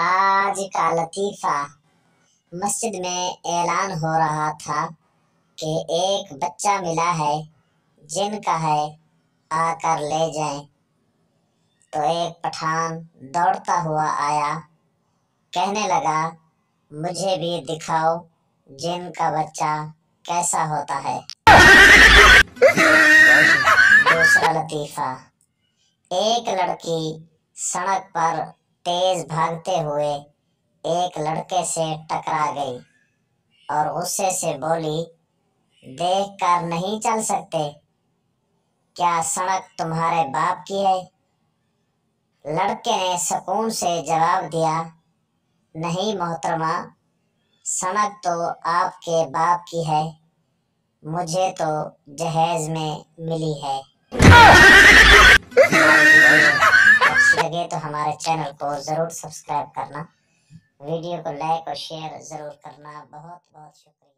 आज का लतीफ़ा। मस्जिद में ऐलान हो रहा था कि एक बच्चा मिला है, जिनका है, आकर ले जाएं। तो एक पठान दौड़ता हुआ आया, कहने लगा, मुझे भी दिखाओ जिन का बच्चा कैसा होता है। दूसरा लतीफ़ा। एक लड़की सड़क पर तेज भागते हुए एक लड़के से टकरा गई और गुस्से से बोली, देखकर नहीं चल सकते? क्या सड़क तुम्हारे बाप की है? लड़के ने सुकून से जवाब दिया, नहीं मोहतरमा, सड़क तो आपके बाप की है, मुझे तो जहेज में मिली है। अच्छी लगे तो हमारे चैनल को जरूर सब्सक्राइब करना, वीडियो को लाइक और शेयर जरूर करना। बहुत बहुत शुक्रिया।